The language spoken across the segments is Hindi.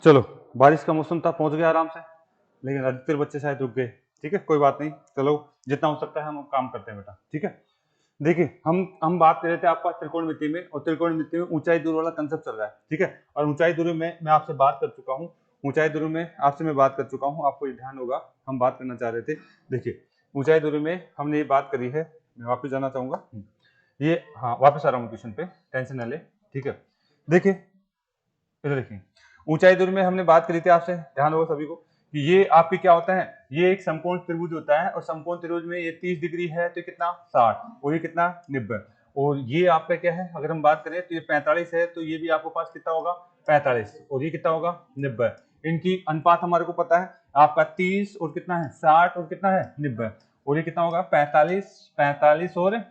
चलो, बारिश का मौसम था, पहुंच गया आराम से, लेकिन अधिकतर बच्चे शायद रुक गए। ठीक है, कोई बात नहीं, चलो जितना हो सकता है हम काम करते हैं बेटा। ठीक है, देखिए हम बात कर रहे थे आपका त्रिकोणमिति में, और त्रिकोणमिति में ऊंचाई दूरी वाला कंसेप्ट चल रहा है। ठीक है, और ऊंचाई दूरी में मैं आपसे बात कर चुका हूँ, ऊंचाई दूरी में आपसे मैं बात कर चुका हूँ, आपको ये ध्यान होगा हम बात करना चाह रहे थे। देखिए ऊंचाई दूरी में हमने ये बात करी है, मैं वापस जाना चाहूंगा, ये हाँ वापस आ रहा हूँ क्वेश्चन पे, टेंशन न ले। ठीक है, देखिए इधर देखिए, ऊंचाई दूरी में हमने बात करी थी आपसे, ध्यान होगा सभी को कि ये आपके क्या होता है, ये एक समकोण त्रिभुज होता है, और समकोण त्रिभुज में ये 30 डिग्री है तो कितना 60, और ये कितना 90, और ये आपका क्या है, अगर हम बात करें तो ये 45 है, तो ये भी आपके पास कितना होगा 45, और ये कितना होगा 90। इनकी अनुपात हमारे को पता है आपका 30 और कितना है 60 और कितना है 90, और ये कितना होगा 45 और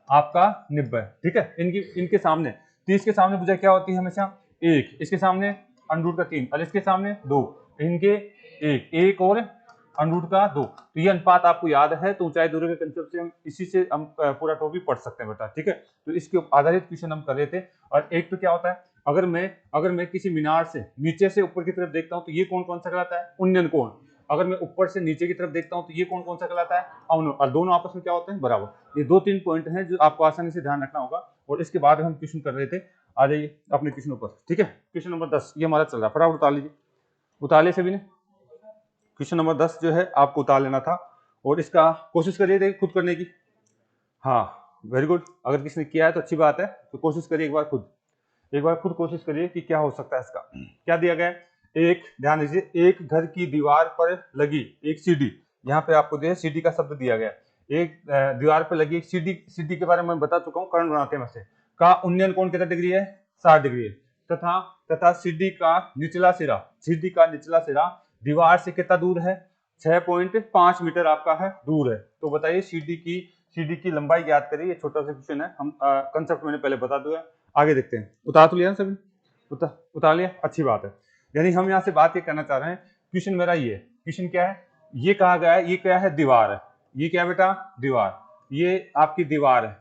आपका 90। ठीक है, इनके सामने 30 के सामने भुजा क्या होती है हमेशा 1, इसके सामने √3 और इसके सामने 2, इनके 1 और √2। तो ये अनुपात आपको याद है, तो ऊंचाई दूरी के कंसेप्ट से हम इसी से हम पूरा टॉपिक पढ़ सकते हैं बेटा। ठीक है, तो इसके आधारित क्वेश्चन हम कर रहे थे। और एक तो क्या होता है, अगर मैं किसी मीनार से नीचे से ऊपर की तरफ देखता हूँ तो ये कौन कौन सा कहलाता है, उन्नयन कोण। अगर मैं ऊपर से नीचे की तरफ देखता हूँ तो ये कौन कौन सा कहलाता है, अवनत। और दोनों आपस में क्या होते हैं, बराबर। ये 2-3 पॉइंट हैं जो आपको आसानी से ध्यान रखना होगा। और इसके बाद हम क्वेश्चन कर रहे थे, आ जाइए अपने क्वेश्चन पर। ठीक है, क्वेश्चन नंबर 10 ये हमारा चल रहा है, फटाफट उतार लीजिए, उतार ले सभी ने। क्वेश्चन नंबर 10 जो है आपको उतार लेना था, और इसका कोशिश करिए खुद करने की। हाँ वेरी गुड, अगर किसी ने किया है तो अच्छी बात है, तो कोशिश करिए एक बार खुद कोशिश करिए कि क्या हो सकता है इसका। क्या दिया गया है, एक ध्यान दीजिए, एक घर की दीवार पर लगी एक सीढ़ी, यहाँ पे आपको जो सीढ़ी का शब्द दिया गया है, एक दीवार पर लगी एक सीढ़ी के बारे में मैं बता चुका हूँ, कर्ण बनाते हैं वैसे, का उन्नयन कोण कितना डिग्री है 60 डिग्री है, तथा सीढ़ी का निचला सिरा दीवार से कितना दूर है 6.5 मीटर आपका है दूर है। तो बताइए सीढ़ी की लंबाई ज्ञात करिए। ये छोटा सा क्वेश्चन है, हम कंसेप्ट मैंने पहले बता दिया। आगे देखते हैं, उतार तो लिया ना सभी, उतार लिया, अच्छी बात है। यानी हम यहाँ से बात ये करना चाह रहे हैं, क्वेश्चन मेरा ये क्वेश्चन क्या है, ये कहा गया है, ये क्या है दीवार है, ये क्या बेटा दीवार, ये आपकी दीवार है,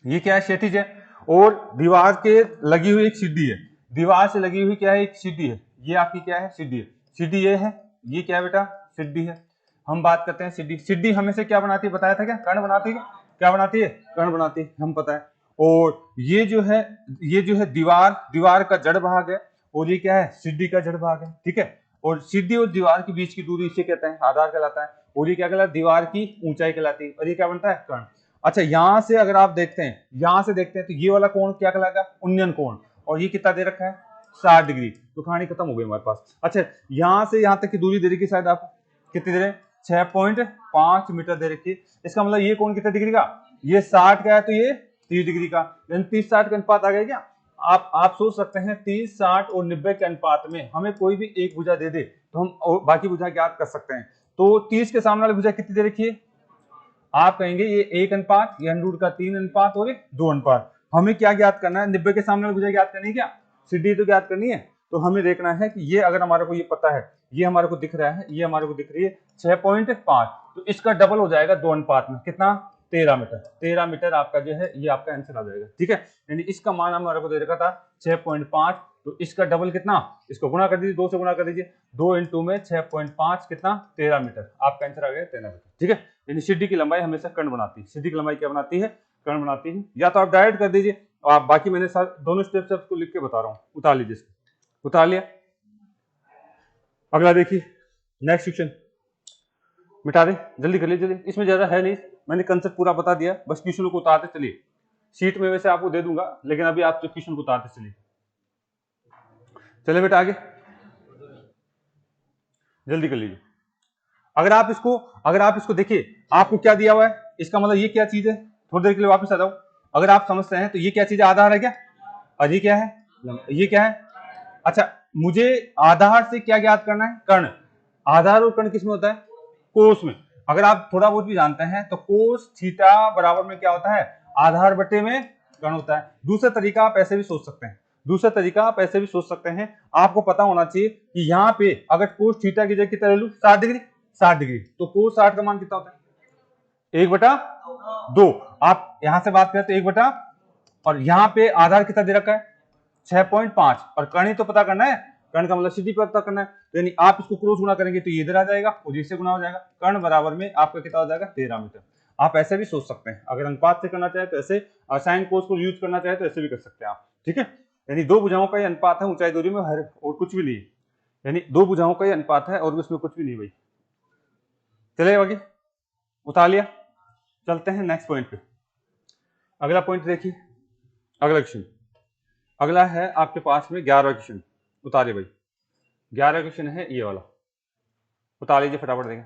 ये क्या है क्षैतिज है, और दीवार के लगी हुई एक सीढ़ी है, दीवार से लगी हुई क्या है एक सीढ़ी है, ये आपकी क्या है सीढ़ी है, सीढ़ी ये है, ये क्या है बेटा सीढ़ी है। हम बात करते हैं सीढ़ी हमेशा क्या बनाती है, बताया था क्या, कर्ण बनाती है, क्या बनाती है कर्ण बनाती है, हम पता है। और ये जो है दीवार का जड़ भाग है, और ये क्या है सीढ़ी का जड़ भाग है। ठीक है, और सीढ़ी और दीवार के बीच की दूरी इसे कहते हैं आधार कहलाता है, और ये क्या कहलाता है दीवार की ऊंचाई कहलाती है, और ये क्या बनता है कर्ण। अच्छा, यहां से अगर आप देखते हैं तो ये वाला कोण क्या कहलाएगा उन्नयन कोण, और ये कितना दे रखा है 60 डिग्री। तो कहानी खत्म हो गई हमारे पास। अच्छा, यहां से यहां तक की दूरी दे रखी शायद आपको, कितनी दे रहे 6.5 मीटर दे रखी है। इसका मतलब ये कोण कितने डिग्री का, ये 60 का है तो ये 30 डिग्री का, 30-60 का अनुपात आ गया क्या। आप सोच सकते हैं 30, 60 और 90 के अनुपात में हमें कोई भी एक भुजा दे दे तो हम बाकी भुजा ज्ञात कर सकते हैं। तो 30 के सामने वाली भुजा कितनी दे रखी है, आप कहेंगे ये 1 अनुपात, ये √3 अनुपात और 2 अनुपात। हमें क्या ज्ञात करना है, 90 के सामने वाली भुजा ज्ञात करनी है, क्या सीढ़ी तो ज्ञात करनी है। तो हमें देखना है कि ये अगर हमारे को ये पता है, ये हमारे को दिख रहा है, ये हमारे को दिख रही है 6.5, तो इसका डबल हो जाएगा 2 अनुपात में, कितना 13 मीटर आपका जो है ये आपका आंसर आ जाएगा। ठीक है, यानी इसका मान हमारे को दे रखा था 6.5, तो इसका डबल कितना, इसको गुणा कर दीजिए, 2 से गुणा कर दीजिए, 2 × में 6.5 कितना 13 मीटर, आपका आंसर आ गया 13 मीटर। ठीक है, यानी सीढ़ी की लंबाई हमेशा कर्ण बनाती है, सीढ़ी की लंबाई क्या बनाती है कर्ण बनाती है। या तो आप डायरेक्ट कर दीजिए, आप बाकी मैंने दोनों स्टेप से आपको लिख के बता रहा हूँ, उतार लीजिए इसको, उतार लिया। अगला देखिए, नेक्स्ट क्वेश्चन मिटा दे, जल्दी कर लीजिए, इसमें ज्यादा है नहीं, मैंने कंसेप्ट पूरा बता दिया, बस क्वेश्चन को उतारते चलिए। शीट में वैसे आपको दे दूंगा, लेकिन अभी आप तो क्वेश्चन को उतारते चलिए। चले बेटा आगे, जल्दी कर लीजिए। अगर आप इसको देखिए, आपको क्या दिया हुआ है, इसका मतलब ये क्या चीज है, थोड़ी देर के लिए वापस आ जाओ। अगर आप समझते हैं तो ये क्या चीज है, आधार है क्या, और ये क्या है, ये क्या है। अच्छा, मुझे आधार से क्या ज्ञात करना है, कर्ण। आधार और कर्ण किसमें होता है, कोस में। अगर आप थोड़ा बहुत भी जानते हैं तो कोस थीटा बराबर में क्या होता है, आधार बटे में कर्ण होता है। दूसरा तरीका आप ऐसे भी सोच सकते हैं, आपको पता होना चाहिए कि यहाँ पे अगर कोस थीटा की जगह कितना ले लूं 60 डिग्री, तो कोस 60 का मान कितना होता है 1/2। आप यहां से बात करें तो 1/, और यहाँ पे आधार कितना दे रखा है 6.5, और कर्ण तो पता करना है, कर्ण का मतलब सीधी पता करना है, तो यानी आप इसको क्रॉस गुना करेंगे तो ये इधर आ जाएगा और इससे गुना हो जाएगा, कर्ण बराबर में आपका कितना हो जाएगा 13 मीटर। आप ऐसे भी सोच सकते हैं, अगर अनुपात से करना चाहे तो ऐसे, और साइन कोस को यूज करना चाहे तो ऐसे भी कर सकते हैं आप, ठीक है। यानी दो भुजाओं का ये अनुपात है ऊंचाई दूरी में, हर और कुछ भी नहीं, यानी दो भुजाओं का ये अनुपात है और उसमें कुछ भी नहीं भाई। चले आगे, उतार लिया, चलते हैं नेक्स्ट पॉइंट पे। अगला पॉइंट देखिए, अगला क्वेश्चन, अगला है आपके पास में 11वां क्वेश्चन, उतारिए भाई। 11वां क्वेश्चन है ये वाला, उतार लीजिए फटाफट देखें।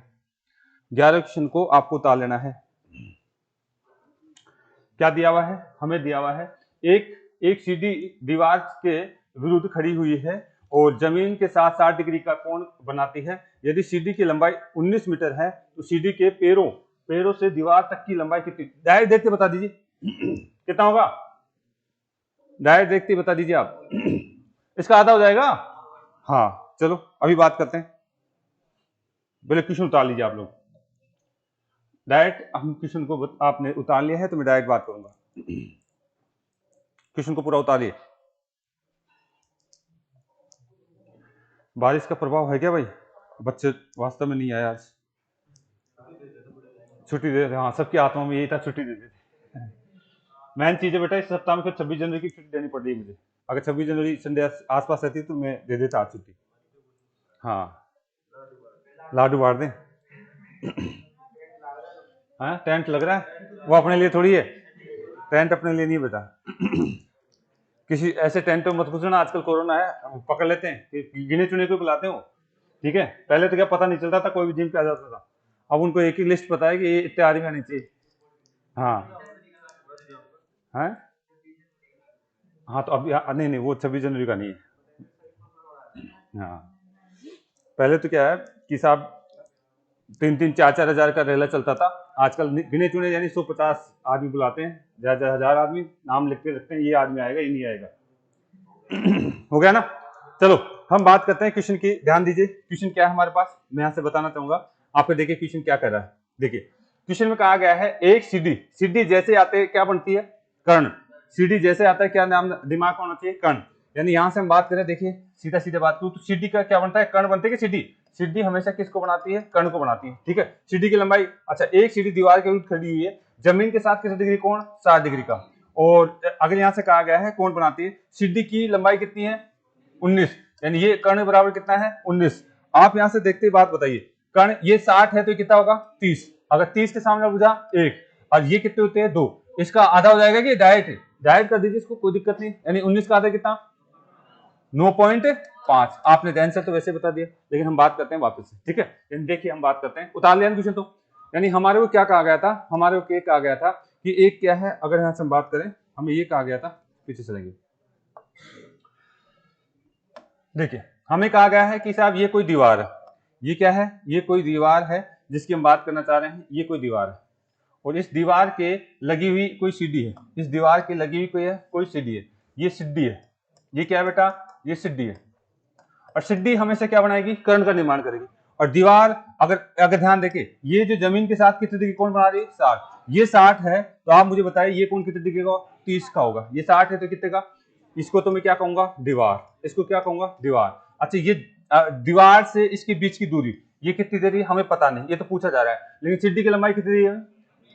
11वें क्वेश्चन को आपको उतार लेना है। क्या दिया हुआ है, हमें दिया हुआ है एक सीधी दीवार के विरुद्ध खड़ी हुई है और जमीन के साथ 60 डिग्री का कोण बनाती है। यदि सीढ़ी की लंबाई 19 मीटर है तो सीढ़ी के पैरों से दीवार तक की लंबाई कितनी, डायरेक्ट देखते बता दीजिए कितना होगा, डायरेक्ट देखते बता दीजिए आप। इसका आधा हो जाएगा। हाँ चलो अभी बात करते हैं, पहले क्वेश्चन उतार लीजिए आप लोग। डायरेक्ट हम क्वेश्चन को आपने उतार लिया है तो मैं डायरेक्ट बात करूंगा। क्वेश्चन को पूरा उतारिए। बारिश का प्रभाव है क्या भाई, बच्चे वास्तव में नहीं आए आज, छुट्टी दे, हाँ सबकी आत्मा में यही था, छुट्टी दे देते। मेन चीज है बेटा, इस सप्ताह में फिर 26 जनवरी की छुट्टी देनी पड़ रही है मुझे, अगर 26 जनवरी संडे आसपास रहती तो मैं दे देता आज छुट्टी। हाँ लाडू बांट दें। हाँ टेंट लग रहा है, वो अपने लिए थोड़ी है, टेंट अपने लिए नहीं बेटा। किसी ऐसे टेंट में मत घुसना, आजकल कोरोना है, पकड़ लेते हैं, गिने चुने को बुलाते हो, ठीक है। पहले तो क्या पता नहीं चलता था, कोई भी जिम पे आ जाता था, अब उनको एक ही लिस्ट पता है कि ये इतने आदमी आने चाहिए। हाँ है, हाँ तो अभी नहीं वो 26 जनवरी का नहीं है। हाँ पहले तो क्या है कि साहब 3-3, 4-4 हजार का रेला चलता था, आजकल गिने चुने यानी 150 आदमी बुलाते हैं, ज्यादा 1000 आदमी नाम लिख के रखते हैं, ये आदमी आएगा ये नहीं आएगा। हो गया ना। चलो हम बात करते हैं क्वेश्चन की, ध्यान दीजिए क्वेश्चन क्या है हमारे पास, मैं यहाँ से बताना चाहूंगा आपको। देखिए क्वेश्चन क्या कर रहा है, देखिए क्वेश्चन में कहा गया है एक सीढ़ी जैसे आते क्या बनती है, कर्ण। सीढ़ी जैसे आता है क्या नाम दिमाग में होना चाहिए, कर्ण। यानी यहां से हम बात करें, देखिए सीधा सीधा बात करूं तो सीढ़ी का क्या बनता है, कर्ण बनते हैं कि सीढ़ी, सीढ़ी हमेशा किसको बनाती है, कर्ण को बनाती है, ठीक है। सीढ़ी की लंबाई, अच्छा एक सीढ़ी दीवार के विरुद्ध खड़ी हुई है, जमीन के साथ किस डिग्री कोण, 60 डिग्री का, और अगर यहां से कहा गया है कोण बनाती है, सीढ़ी की लंबाई कितनी है 19, यानी ये कर्ण बराबर कितना है 19। आप यहां से देखते ही बात बताइए, कर्ण ये 60 है तो कितना होगा 30, अगर 30 के सामने भुजा 1 और ये कितने होते हैं 2, इसका आधा हो जाएगा कि डायरेक्ट कर दीजिए इसको, कोई दिक्कत नहीं। यानी 19 का आधा कितना 9.5। आपने आंसर तो वैसे बता दिया, लेकिन हम बात करते हैं वापस से, ठीक है। यानी देखिए हम बात करते हैं, उतार लिया क्वेश्चन तो, यानी हमारे को क्या कहा गया था, हमारे को कहा गया था कि एक क्या है, अगर यहां से हम बात करें हमें ये कहा गया था, पीछे चलेंगे, देखिए हमें कहा गया है कि साहब ये कोई दीवार है, ये क्या है, ये कोई दीवार है जिसकी हम बात करना चाह रहे हैं, ये कोई दीवार है और इस दीवार के लगी हुई कोई सीढ़ी है, इस दीवार की लगी हुई कोई सीढ़ी है, ये सीढ़ी है, ये क्या है बेटा, ये सीढ़ी है, और सीढ़ी हमेशा क्या बनाएगी, कर्ण का निर्माण करेगी। और दीवार अगर ध्यान देखिए, ये जो जमीन के साथ कितने डिग्री कोण बना रही है 60, ये 60 है तो आप मुझे बताइए ये कोण कितने डिग्री का, 30 का होगा, ये 60 है तो कितने का, इसको तो मैं क्या कहूंगा दीवार, इसको क्या कहूंगा दीवार। अच्छा ये दीवार से इसके बीच की दूरी ये कितनी दे रही है हमें पता नहीं, ये तो पूछा जा रहा है, लेकिन सीढ़ी की लंबाई कितनी दी है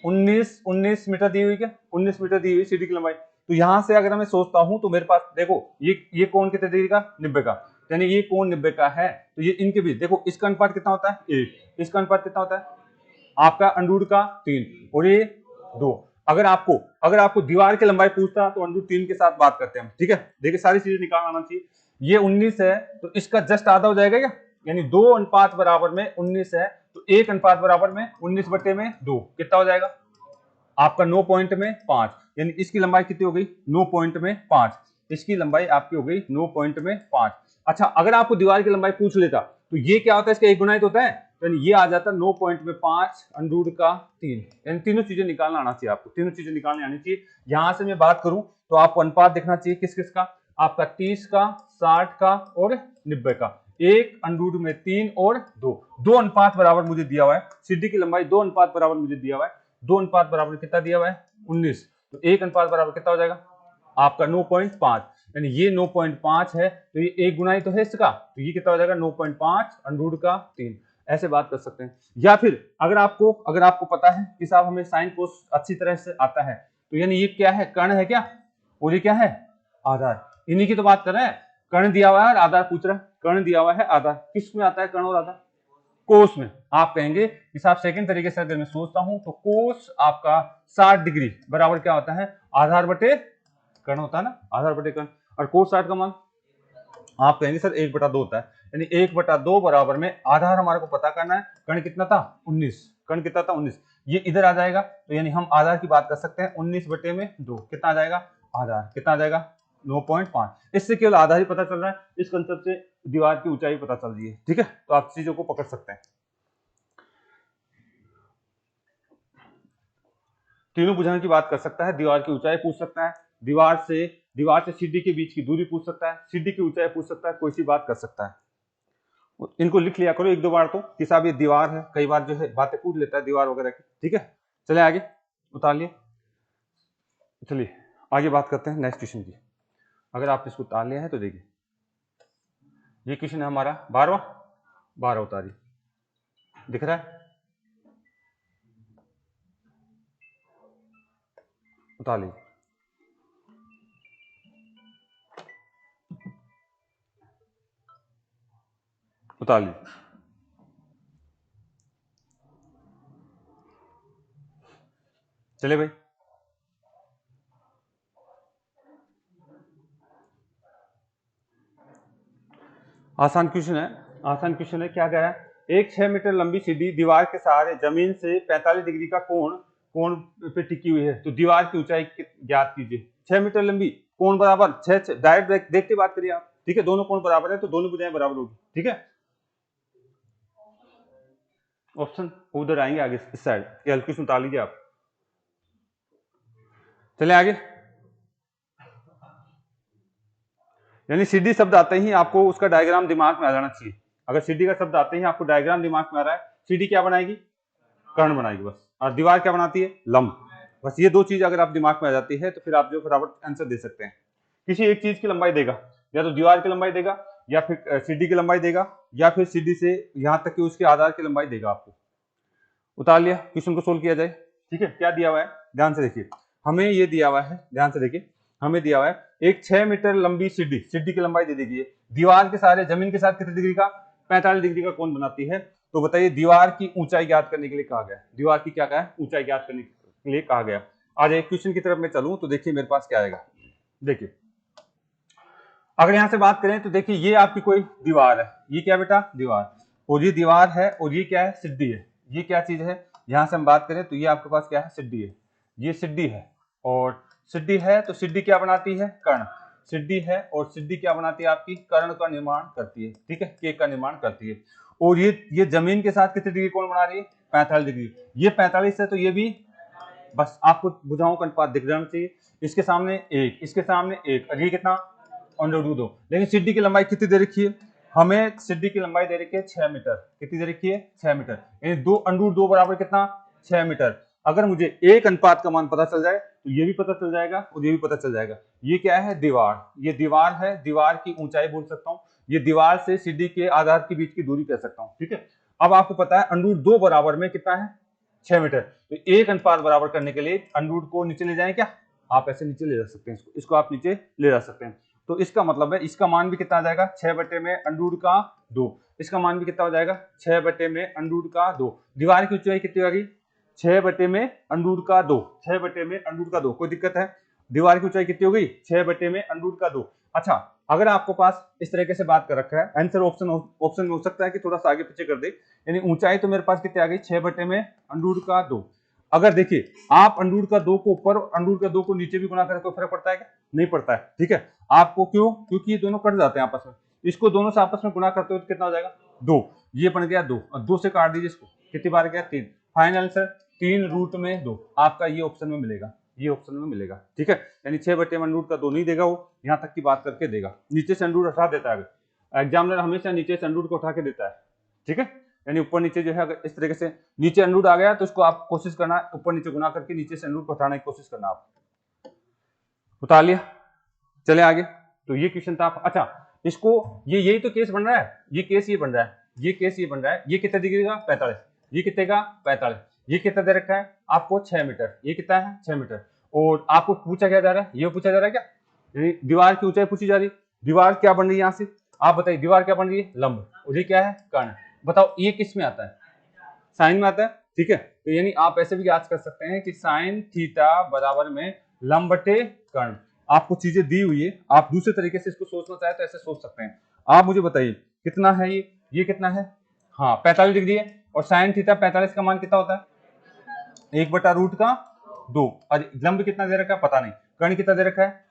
19 मीटर दी हुई, क्या 19 मीटर दी हुई सीढ़ी की लंबाई। तो यहां से अगर मैं सोचता हूं तो मेरे पास देखो ये कोण कितने डिग्री का 90 का, यानी ये कोण 90 का है, तो ये इनके बीच देखो इसका अनुपात कितना होता है 1, इसका अनुपात कितना होता है आपका अंडूर का 3 और ये 2। अगर आपको दीवार की लंबाई पूछता तो अंडूर 3 के साथ बात करते हैं हम, ठीक है। देखिए सारी चीजें निकाल आना चाहिए, ये 19 है तो इसका जस्ट आधा हो जाएगा क्या, यानी 2 अनुपात बराबर में 19 है तो 1 अनुपात बराबर में 19/2 कितना हो जाएगा आपका 9.5, यानी इसकी लंबाई कितनी हो गई 9.5, इसकी लंबाई आपकी हो गई 9.5। अच्छा अगर आपको दीवार की लंबाई पूछ लेता तो ये क्या होता है, इसका एक गुना ही तो होता है, यानी ये आ जाता 9.5 अंडूर का 3, यानी तीनों चीजें निकालना आना चाहिए आपको, तीनों चीजें निकालने आनी चाहिए। यहां से मैं बात करूं तो आपको अनुपात देखना चाहिए किस किस का, आपका 30 का 60 का और 90 का, 1 अंडूर में 3 और 2 अनुपात बराबर मुझे दिया हुआ है, सीढ़ी की लंबाई 2 अनुपात बराबर मुझे दिया हुआ है, 2 अनुपात बराबर कितना दिया हुआ है 19, तो 1 अनुपात बराबर कितना हो जाएगा आपका 9.5, यानी ये 9.5 है, तो ये 1 गुना ही तो है इसका, तो ये कितना हो जाएगा 9.5 अंडर का 3। ऐसे बात कर सकते हैं। या फिर अगर आपको पता है कि साहब हमें साइन कोस अच्छी तरह से आता है, तो यानी ये क्या है, कर्ण है क्या, और ये क्या है, आधार। इन्हीं की तो बात कर रहे हैं। कर्ण दिया हुआ है और आधार पूछ रहा है, कर्ण दिया हुआ है, आधार किस में आता है, कर्ण और आधार, कोस में। आप कहेंगे कि साहब सेकंड तरीके से अगर मैं सोचता हूं तो कोस आपका 60 डिग्री बराबर क्या होता है, आधार बटे कर्ण होता है ना, आधार बटे कर्ण। और कोस 60 का मान आप कहेंगे सर 1/2 होता है, यानी 1/2 बराबर में आधार हमारे को पता करना है, कर्ण कितना था 19, कर्ण कितना था 19, ये इधर आ जाएगा, तो यानी हम आधार की बात कर सकते हैं 19/2 कितना आ जाएगा, आधार कितना आ जाएगा 9.5। इससे केवल आधार ही पता चल रहा है, इस कंसेप्ट से दीवार की ऊंचाई पता चल रही है, ठीक है, तो आप चीजों को पकड़ सकते हैं। तीनों भुजाओं की बात कर सकता है, दीवार की ऊंचाई पूछ सकता है, दीवार से सीढ़ी के बीच की दूरी पूछ सकता है, सीढ़ी की ऊंचाई पूछ सकता है, कोई सी बात कर सकता है। इनको लिख लिया करो 1-2 बार तो कि साहब ये दीवार है, कई बार जो है बातें पूछ लेता है दीवार वगैरह की, ठीक है। चले आगे उतार लिए, चलिए आगे बात करते हैं नेक्स्ट क्वेश्चन की। अगर आप इसको उतार लिया है तो देखिए ये क्वेश्चन है हमारा 12 उतारिए, दिख रहा है, उतार लीजिए, उतार लीजिए। चले भाई, आसान क्वेश्चन है, आसान क्वेश्चन है। क्या कह रहा है, एक 6 मीटर लंबी सीढ़ी दीवार के सहारे जमीन से 45 डिग्री का कोण पे टिकी हुई है, तो दीवार की ऊंचाई ज्ञात कीजिए। 6 मीटर लंबी, कोण बराबर 6, डायरेक्ट देखते बात करिए आप, ठीक है, दोनों कोण बराबर है तो दोनों भुजाएं बराबर होगी, ठीक है। ऑप्शन उधर आएंगे आगे इस साइड, ये क्वेश्चन उतार लीजिए आप। चले आगे, यानी सीढ़ी शब्द आते ही आपको उसका डायग्राम दिमाग में आ जाना चाहिए। अगर सीढ़ी का शब्द आते ही आपको डायग्राम दिमाग में आ रहा है, सीढ़ी क्या बनाएगी, कर्ण बनाएगी बस, और दीवार क्या बनाती है, लंब। बस ये दो चीज अगर आप दिमाग में आ जाती है तो फिर आप जो फटाफट आंसर दे सकते हैं। किसी एक चीज की लंबाई देगा, या तो दीवार की लंबाई देगा, या फिर सीढ़ी की लंबाई देगा, या फिर सीढ़ी से यहां तक कि उसके आधार की लंबाई देगा आपको। उतार लिया, क्वेश्चन को सोल्व किया जाए, ठीक है। क्या दिया हुआ है, ध्यान से देखिए, हमें ये दिया हुआ है, ध्यान से देखिए, हमें दिया हुआ है एक 6 मीटर लंबी सीढ़ी, सीढ़ी की लंबाई दे दीजिए, दीवार के सारे जमीन के साथ कितने डिग्री का, 45 डिग्री का कोण बनाती है। तो बताइए दीवार की ऊंचाई ज्ञात करने के लिए कहा गया, दीवार की क्या कहा है, ऊंचाई ज्ञात करने के लिए कहा गया। आज एक क्वेश्चन की तरफ मैं चलूं तो देखिए मेरे पास क्या आएगा। देखिए अगर यहां से बात करें तो देखिए ये आपकी कोई दीवार है, ये क्या बेटा, दीवार, और ये दीवार है, और ये क्या है, सीढ़ी है। ये क्या चीज है, यहां से हम बात करें तो ये आपके पास क्या है, सीढ़ी है, ये सीढ़ी है, और सीढ़ी है तो सीढ़ी क्या बनाती है, कर्ण। सीढ़ी है और सीढ़ी क्या बनाती है, आपकी कर्ण का निर्माण करती है, ठीक है, केक का निर्माण करती है। और ये जमीन के साथ कितने डिग्री कोण बना रही है, 45 डिग्री। ये 45 है तो ये भी, बस आपको भुजाओं का अनुपात दिख जाना चाहिए, इसके सामने एक, इसके सामने एक, और ये कितना, √2। लेकिन सीढ़ी की लंबाई कितनी दे रखी है, हमें सीढ़ी की लंबाई दे रखी है 6 मीटर, कितनी दे रखी है, 6 मीटर, यानी 2 बराबर कितना, 6 मीटर। अगर मुझे एक अनुपात का मान पता चल जाए तो ये भी पता चल जाएगा और ये भी पता चल जाएगा। ये क्या है, दीवार, ये दीवार है, दीवार की ऊंचाई बोल सकता हूँ, ये दीवार से सीढ़ी के आधार के बीच की दूरी कह सकता हूँ, ठीक है। अब आपको पता है √2 बराबर में कितना है, 6 मीटर, तो एक अनुपात बराबर करने के लिए √ को नीचे ले जाएं क्या, आप ऐसे नीचे ले जा सकते हैं, इसको आप नीचे ले जा सकते हैं। तो इसका मतलब है इसका मान भी कितना आ जाएगा, 6/2, इसका मान भी कितना हो जाएगा, 6/2। दीवार की ऊंचाई कितनी होगी, 6/2, 6/2। कोई दिक्कत है, दीवार की ऊंचाई कितनी होगी, 6/2। अच्छा, अगर आपको पास इस तरीके से बात कर रखा है, आंसर ऑप्शन में हो सकता है कि थोड़ा सा आगे पीछे कर दे, यानी ऊंचाई तो मेरे पास कितनी आ गई, 6/2। अगर देखिए आप √2 को ऊपर √2 को नीचे भी गुना करें तो फर्क पड़ता है क्या, नहीं पड़ता है, ठीक है। आपको क्यों, क्योंकि ये दोनों कट जाते हैं आपस में, इसको दोनों से आपस में गुना करते हो तो कितना हो जाएगा, 2, ये बन गया 2, और 2 से काट दीजिए इसको, कितनी बार गया, 3। फाइनल आंसर 3√2 आपका ये ऑप्शन में मिलेगा, ये ऑप्शन में मिलेगा, ठीक है। यानी 6/2 नहीं देगा वो, यहाँ तक की बात करके देगा, नीचे से √ हटा देता है, एग्जामिनर हमेशा नीचे से √ को उठा के देता है, ठीक है। यानी ऊपर नीचे जो है अगर इस तरीके से नीचे √ आ गया तो इसको आप कोशिश करना ऊपर नीचे गुना करके नीचे से √ को हटाने की कोशिश करना, आप उतार लिया। चले आगे, तो ये क्वेश्चन था। अच्छा इसको यही तो केस बन रहा है, ये केस ये बन रहा है, ये केस ये बन रहा है। ये कितना डिग्री का 45, ये कितने का 45, ये कितना दे रखा है आपको 6 मीटर, ये कितना है 6 मीटर। और आपको पूछा क्या जा रहा है, ये पूछा जा रहा है क्या, दीवार की ऊंचाई पूछी जा रही है। दीवार क्या बन रही है यहाँ से, आप बताइए दीवार क्या बन रही है, लंब, और ये क्या है कर्ण। बताओ ये किस में आता है, साइन में आता है, ठीक है। तो यानी आप ऐसे भी याद कर सकते हैं कि साइन थीटा बराबर में लंब बटे कर्ण। आपको चीजें दी हुई है, आप दूसरे तरीके से इसको सोचना चाहे तो ऐसे सोच सकते हैं। आप मुझे बताइए कितना है ये कितना है, हाँ 45 डिग्री है। और साइन थीटा 45 का मान कितना होता है 1/√2। और लंब कितना दे रखा है पता नहीं, कर्ण कितना दे रखा है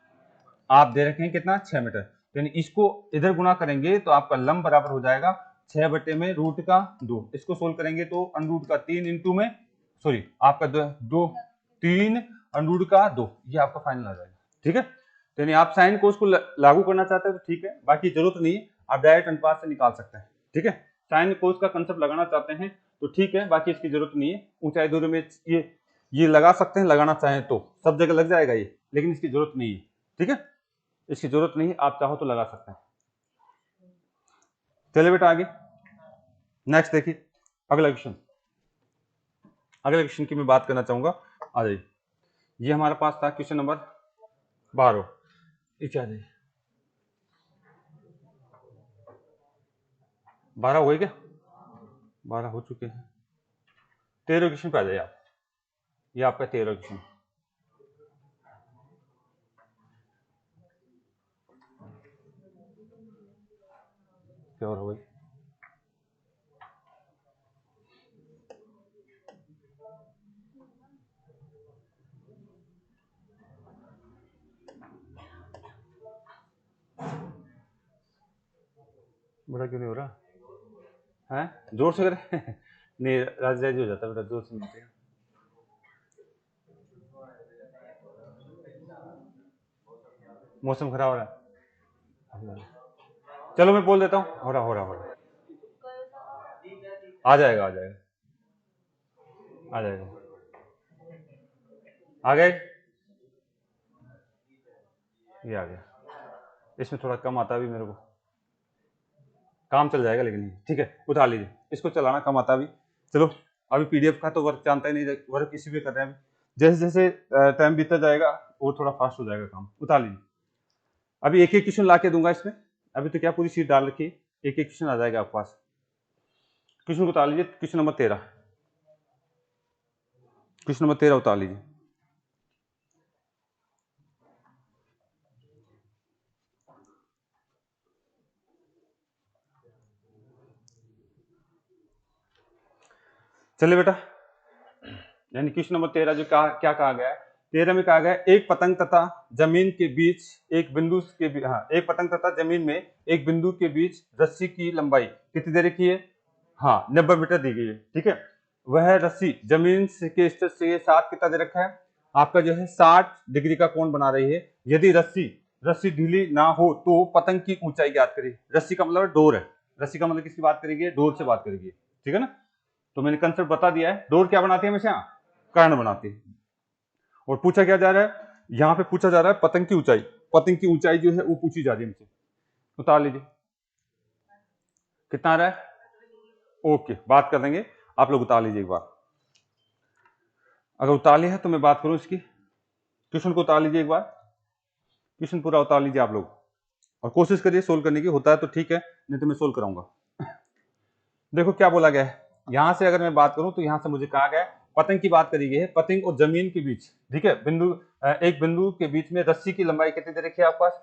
आप दे रखे हैं कितना 6 मीटर। तो यानी इसको इधर गुणा करेंगे तो आपका लंब बराबर हो जाएगा 6 बटे में √2। इसको सोल्व करेंगे तो √3 इंटू में सॉरी आपका 2 3 √2, ये आपका फाइनल आ जाएगा, ठीक है। तो यानी आप साइन कोस को लागू करना चाहते हैं तो ठीक है, बाकी जरूरत नहीं है, आप डायरेक्ट अनुपात से निकाल सकते हैं, ठीक है। साइन कोस का कंसेप्ट लगाना चाहते हैं तो ठीक है, बाकी इसकी जरूरत नहीं है। ऊंचाई दूरी में ये लगा सकते हैं, लगाना चाहें तो सब जगह लग जाएगा ये, लेकिन इसकी जरूरत नहीं है, ठीक है, इसकी जरूरत नहीं है, आप चाहो तो लगा सकते हैं। चलिए बेटा आगे नेक्स्ट देखिए अगला क्वेश्चन। अगले क्वेश्चन की मैं बात करना चाहूंगा, आ जाइए। ये हमारे पास था क्वेश्चन नंबर 12, इसे आ जाइए। 12 हुए क्या, 12 हो चुके हैं। 13 क्वेश्चन पे आ जाइए आप, ये आपका 13 क्वेश्चन। क्या और हो गई, बड़ा क्यों नहीं हो रहा है, जोर से करे नहीं राजधानी हो जाता है बेटा, जोर से नहीं होता। मौसम खराब हो रहा है, चलो मैं बोल देता हूँ, हो रहा आ जाएगा आ गए, ये आ गया। इसमें थोड़ा कम आता भी मेरे को, काम चल जाएगा लेकिन ठीक है, उठा लीजिए, इसको चलाना कम आता भी। चलो अभी पीडीएफ का तो वर्क जानता ही नहीं, वर्क किसी भी कर रहे हैं अभी, जैसे जैसे टाइम बीतता जाएगा वो थोड़ा फास्ट हो जाएगा काम, उठा लीजिए। अभी एक एक क्वेश्चन ला के दूंगा इसमें, अभी तो क्या पूरी शीट डाल रखी, एक एक क्वेश्चन आ जाएगा आपके पास। क्वेश्चन को उतार लीजिए, क्वेश्चन नंबर 13, क्वेश्चन नंबर 13 उतार लीजिए। चलिए बेटा, यानी क्वेश्चन नंबर 13 जो क्या कहा गया है, 13 में कहा गया है एक पतंग तथा जमीन के बीच एक बिंदु के एक पतंग तथा जमीन में एक बिंदु के बीच रस्सी की लंबाई कितनी दे रखी है, हाँ 90 मीटर दी गई है, ठीक है। वह रस्सी जमीन के स्तर से साथ कितना दे रखा है आपका जो है 60 डिग्री का कोण बना रही है। यदि रस्सी ढीली ना हो तो पतंग की ऊंचाई ज्ञात करिए। रस्सी का मतलब डोर है, रस्सी का मतलब किसकी बात करेगी, डोर से बात करेगी, ठीक है ना। तो मैंने कंसेप्ट बता दिया है, डोर क्या बनाती है हमेशा, कर्ण बनाती है। और पूछा क्या जा रहा है, यहां पे पूछा जा रहा है पतंग की ऊंचाई, पतंग की ऊंचाई जो है वो पूछी जा रही है हमसे, उतार लीजिए कितना आ रहा है, ओके बात कर देंगे, आप लोग उतार लीजिए एक बार। अगर उतार लिया है तो मैं बात करूं इसकी, क्वेश्चन को उतार लीजिए एक बार, क्वेश्चन पूरा उतार लीजिए आप लोग और कोशिश करिए सोल्व करने की, होता है तो ठीक है नहीं तो मैं सोल्व कराऊंगा। देखो क्या बोला गया है, यहां से अगर मैं बात करूं तो यहां से मुझे कहा गया है पतंग की बात करी गई है, पतंग और जमीन के बीच, ठीक है, एक बिंदु के बीच में रस्सी की लंबाई कितनी दे रखी है आपके पास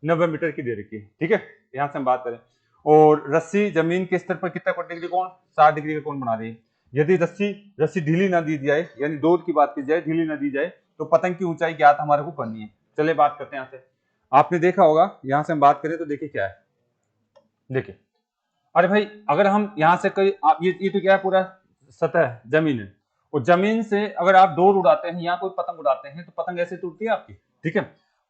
90 मीटर की दे रखी है, ठीक है। यहां से हम बात करें और रस्सी जमीन के स्तर पर कितना डिग्री कोण 60 डिग्री का कोण बना रही है। यदि रस्सी ढीली ना दी जाए, यानी डोर की बात की जाए, ढीली ना दी जाए तो पतंग की ऊंचाई ज्ञात हमारे को करनी है। चलिए बात करते हैं यहाँ से, आपने देखा होगा यहां से हम बात करें तो देखिए क्या है, देखिए अरे भाई अगर हम यहाँ से कोई आप ये तो क्या है पूरा सतह जमीन है, और जमीन से अगर आप डोर उड़ाते हैं या कोई पतंग उड़ाते हैं तो पतंग ऐसे टूटती है आपकी, ठीक है।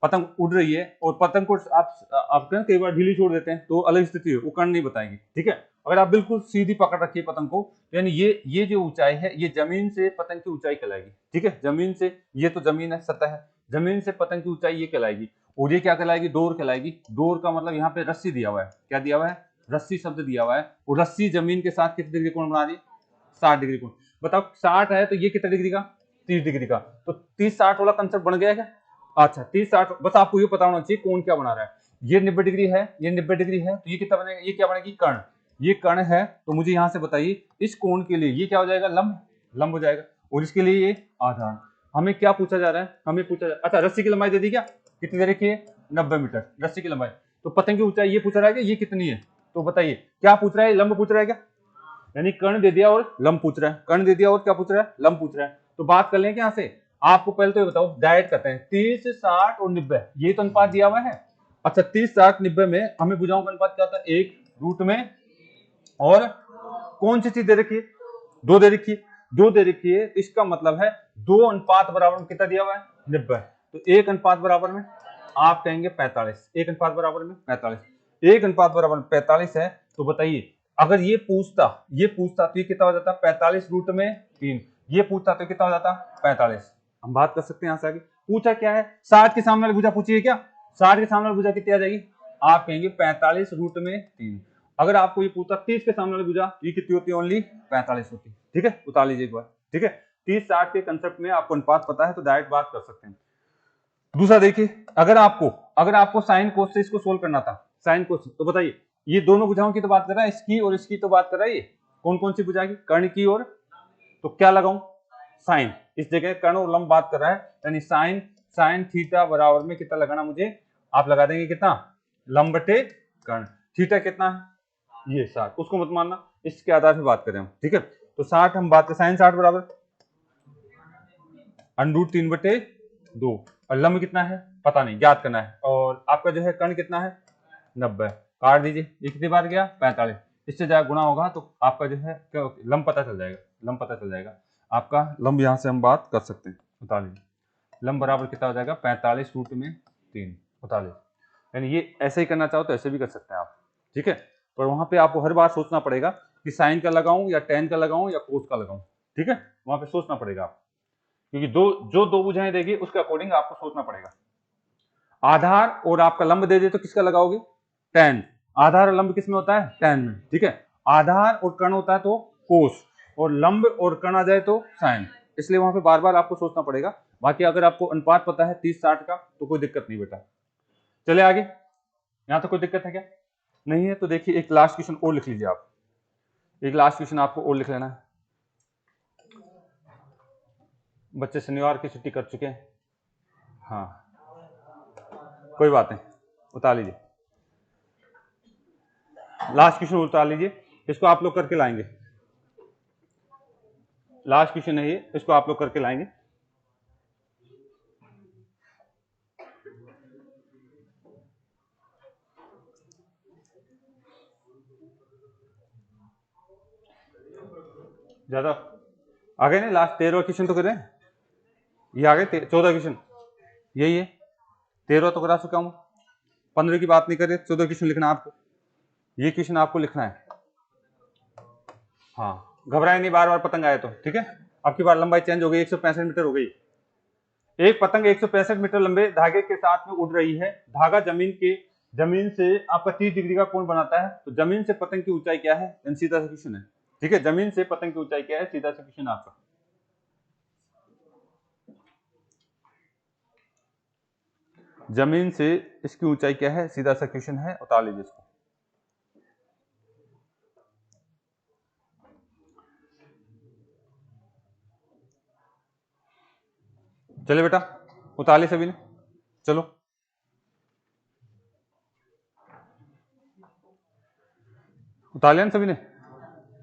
पतंग उड़ रही है और पतंग को आप कई बार ढीली छोड़ देते हैं तो अलग स्थिति है, वो कर्ण नहीं बताएंगे, ठीक है। अगर आप बिल्कुल सीधी पकड़ रखिए पतंग को, यानी ये जो ऊंचाई है ये जमीन से पतंग की ऊंचाई कहलाएगी, ठीक है। जमीन से, ये तो जमीन है सतह है, जमीन से पतंग की ऊंचाई ये कहलाएगी। और ये क्या कहलाएगी, डोर कहलाएगी। डोर का मतलब यहाँ पे रस्सी दिया हुआ है, क्या दिया हुआ है, रस्सी शब्द दिया हुआ है। और रस्सी जमीन के साथ कितने डिग्री कोण बना रही है, 60 डिग्री कोण। बताओ 60 है तो ये कितने डिग्री का, 30 डिग्री का। तो 30-60 वाला कंसेप्ट बन गया क्या। अच्छा 30-60, बस आपको ये पता होना चाहिए कौन क्या बना रहा है। ये 90 डिग्री है, ये 90 डिग्री है, तो ये कितना बनेगा, ये क्या बनेगी, कर्ण। ये कर्ण है, तो मुझे यहाँ से बताइए इस कोण के लिए ये क्या हो जाएगा, लंब, लंब हो जाएगा। और इसके लिए ये आधार। हमें क्या पूछा जा रहा है, हमें पूछा जा, अच्छा रस्सी की लंबाई दे दी क्या, कितनी दे रखी है, 90 मीटर रस्सी की लंबाई। तो पतंग की ऊंचाई ये पूछ रहा है कि ये कितनी है, तो बताइए क्या पूछ रहा है, लंब पूछ रहा है क्या, यानी कर्ण दे दिया और लंब पूछ रहा है, कर्ण दे दिया और क्या पूछ रहा है, लंब पूछ रहा है। तो बात कर लें यहाँ से, आपको पहले तो ये बताओ डायरेक्ट करते हैं, 30, 60 और 90 ये तो अनुपात दिया हुआ है। अच्छा 30, 60, 90 में हमें भुजाओं का अनुपात क्या होता है, 1 रूट में, और कौन सी चीज दे रखी है, 2 दे रखी है, 2 दे रखी है, तो इसका मतलब है 2 अनुपात बराबर में कितना दिया हुआ है, 90। तो 1 अनुपात बराबर में आप कहेंगे 45, 1 अनुपात बराबर में 45, 1 अनुपात बराबर में 45 है। तो बताइए अगर ये पूछता तो ये कितना हो जाता, 45 रूट में 3, ये पूछता तो कितना हो जाता, 45। हम बात कर सकते हैं यहाँ से आगे, पूछा क्या है, 60 के सामने वाली भुजा पूछिए क्या, 60 के सामने वाली भुजा कितनी आ जाएगी, आप कहेंगे 45 रूट में 3। अगर आपको ये पूछता 30 के सामने वाली भुजा, ये कितनी होती है, ओनली 45 होती है। ठीक है, उतार लीजिए एक बार। ठीक है, 30-60 के कंसेप्ट में आपको अनुपात पता है तो डायरेक्ट बात कर सकते हैं। दूसरा देखिए, अगर आपको साइन कोस से इसको सोल्व करना था, साइन कोस, तो बताइए ये दोनों भुजाओं की तो बात कर रहा है, इसकी और इसकी तो बात कर रहा है, ये कौन कौन सी भुजा की, कर्ण की और, तो क्या लगाऊं, साइन। इस जगह कर्ण और लंब बात कर रहा है, यानी साइन थीटा बराबर में कितना लगाना मुझे, आप लगा देंगे कितना, लंब बटे कर्ण। थीटा कितना है, ये 60, उसको मत मानना, इसके आधार पर बात करें हम। ठीक है, तो 60 हम बात करें, साइन 60 बराबर √3/2, और लंब कितना है पता नहीं, ज्ञात करना है। और आपका जो है कर्ण कितना है, 90, काट दीजिए, ये कितनी बार गया, 45, इससे ज्यादा गुणा होगा तो आपका जो है लंब पता चल जाएगा, लंब पता चल जाएगा आपका। लंब यहाँ से हम बात कर सकते हैं, उतार लीजिए, लंब बराबर कितना हो जाएगा, 45 रूट में 3, उतार लीजिए। यानी ये ऐसे ही करना चाहो तो ऐसे भी कर सकते हैं आप। ठीक है, पर वहां पे आपको हर बार सोचना पड़ेगा कि साइन का लगाऊं या टेन का लगाऊं या कोस का लगाऊं। ठीक है, वहां पे सोचना पड़ेगा आप, क्योंकि दो भुजाएं देगी उसके अकॉर्डिंग आपको सोचना पड़ेगा। आधार और आपका लंब दे दे तो किसका लगाओगे, टेन। आधार और लंब किसमें होता है, टेन में। ठीक है, आधार और कर्ण होता है तो कोस, और लंब और कर्ण आ जाए तो साइन, इसलिए वहां पे बार बार आपको सोचना पड़ेगा। बाकी अगर आपको अनुपात पता है 30-60 का तो कोई दिक्कत नहीं बेटा। चले आगे, यहां तो कोई दिक्कत है क्या, नहीं है। तो देखिए एक लास्ट क्वेश्चन और लिख लीजिए आप, एक लास्ट क्वेश्चन आपको और लिख लेना है। बच्चे शनिवार की छुट्टी कर चुके हैं, हाँ कोई बात नहीं, उतार लीजिए लास्ट क्वेश्चन, उतार लीजिए, इसको आप लोग करके लाएंगे। लास्ट क्वेश्चन है ये, इसको आप लोग करके लाएंगे। ज्यादा आ गए नहीं, लास्ट 13 क्वेश्चन तो करें, ये आ गए 14 क्वेश्चन, यही है 13 तो करा चुका हूं, 15 की बात नहीं करे, 14 क्वेश्चन लिखना आपको, ये क्वेश्चन आपको लिखना है। हाँ घबराए नहीं, बार बार पतंग आए तो। ठीक है, अब की बार लंबाई चेंज हो गई, 165 मीटर हो गई। एक पतंग 165 मीटर लंबे धागे के साथ में उड़ रही है, धागा जमीन से आपका 30 डिग्री का कोण बनाता है, तो जमीन से पतंग की ऊंचाई क्या है, सीधा सा क्वेश्चन है। ठीक है, जमीन से पतंग की ऊंचाई क्या है, सीधा सा क्वेश्चन आपका। जमीन से इसकी ऊंचाई क्या है, सीधा सा क्वेश्चन है, उतार लीजिए इसको। चले बेटा, उतार ली सभी ने, चलो उतार लिया सभी ने,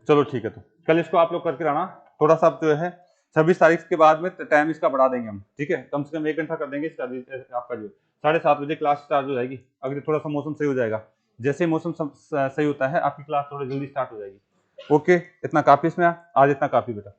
चलो ठीक है। तो कल इसको आप लोग करके लाना, थोड़ा सा जो है 26 तारीख के बाद में टाइम इसका बढ़ा देंगे हम। ठीक है, कम से कम 1 घंटा कर देंगे इसका, आपका जो 7:30 बजे क्लास स्टार्ट हो जाएगी। अगर थोड़ा सा मौसम सही हो जाएगा, जैसे ही मौसम सही होता है आपकी क्लास थोड़ा जल्दी स्टार्ट हो जाएगी। ओके, इतना काफी इसमें, आज इतना काफी बेटा।